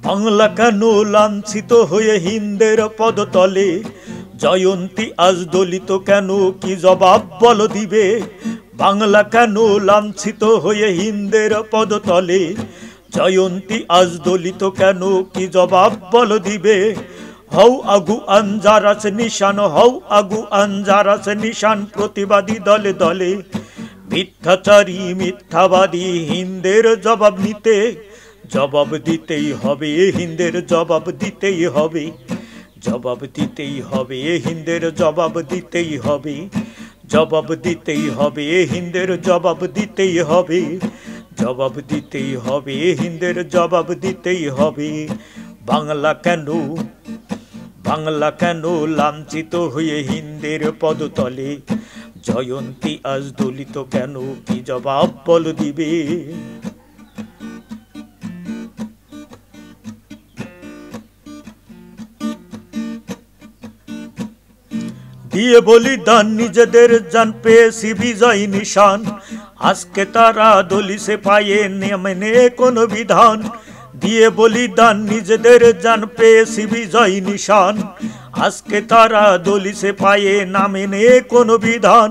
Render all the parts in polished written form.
বাংলা কেন লাঞ্ছিত হয়ে হিন্দের পদতলে? জয়ন্তী আজ দলিত কেন, কি জবাব বলো দিবে? বাংলা কেন লাঞ্ছিত হয়ে হিন্দের পদতলে? জয়ন্তী আজ দলিত কেন, কি জবাব বলো দিবে? হও আগু আনজারাস নিশান, হও আগু আনজারাস নিশান, প্রতিবাদী দলে দলে। মিথ্যাচারী মিথ্যাবাদী হিন্দের জবাব নিতে, জবাব দিতেই হবে হিন্দের, জবাব দিতেই হবে, জবাব দিতেই হবে হিন্দের, জবাব দিতেই হবে, জবাব দিতেই হবে হিন্দের, জবাব দিতেই হবে, জবাব দিতেই হবে হিন্দের, জবাব দিতেই হবে। বাংলা কেন, বাংলা কেন লাঞ্ছিত হয়ে হিন্দের পদতলে? জয়ন্তী আজ দলিত কেন, কি জবাব বল দিবে? দিয়ে বলিদান নিজেদের জান পেয়েছি বিজয় নিশান, আজকে তারা দলিছে পায়ে নেমে কোন বিধান। দিয়ে বলিদান নিজেদের জান পেয়েছি বিজয় নিশান, আজকে তারা দলিছে পায়ে নামে নে কোন বিধান।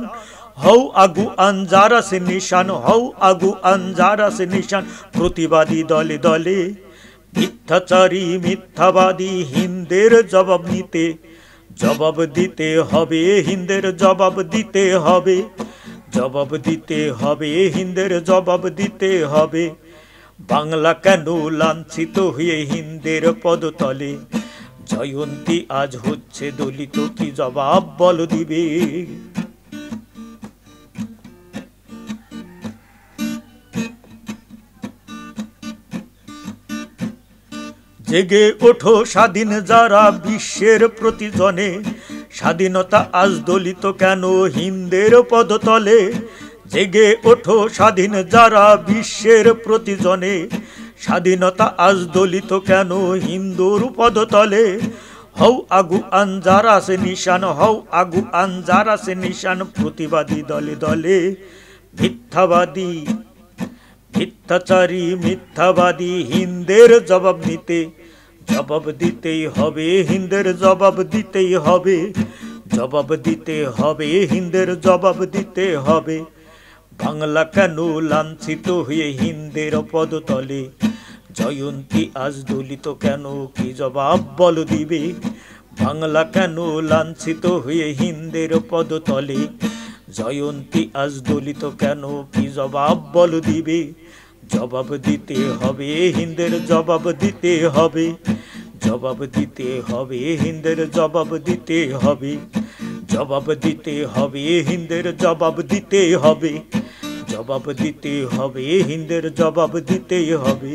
হও আগু আনজারাস নিশান, হও আগু আনজারাস নিশান, প্রতিবাদী দলে দলে। মিথ্যাচারী মিথ্যাবাদী হিন্দের জবাব নিতে, জবাব দিতে হবে হিন্দের, জবাব দিতে হবে, জবাব দিতে হবে হিন্দের, জবাব দিতে হবে। বাংলা কেন লাঞ্ছিত হয়ে হিন্দের পদতলে? জয়ন্তী আজ হচ্ছে দলিত, কি জবাব বল দিবে? জেগে ওঠো স্বাধীন যারা বিশ্বের প্রতিজনে, স্বাধীনতা আজ দলিত কেন হিন্দের পদতলে? জেগে ওঠো স্বাধীন যারা বিশ্বের প্রতিজনে, স্বাধীনতা আজ দলিত কেন হিন্দুর পদতলে? হও আগু আনজারাস নিশান, হও আগু আনজারাস নিশান, প্রতিবাদী দলে দলে। মিথ্যাবাদী মিথ্যাচারী মিথ্যাবাদী হিন্দের জবাব নিতে, জবাব দিতেই হবে হিন্দের, জবাব দিতেই হবে, জবাব দিতে হবে হিন্দের, জবাব দিতে হবে। বাংলা কেন লাঞ্ছিত হয়ে হিন্দের পদতলে? জয়ন্তী আজ দলিত কেন, কি জবাব বল দিবে? বাংলা কেন লাঞ্ছিত হয়ে হিন্দের পদতলে? জয়ন্তী আজ দলিত কেন, কি জবাব বল দিবে? জবাব দিতে হবে হিন্দের, জবাব দিতে হবে, জবাব দিতে হবে হিন্দের, জবাব দিতে হবে, জবাব দিতে হবে হিন্দের, জবাব দিতে হবে, জবাব দিতে হবে হিন্দের, জবাব দিতে হবে।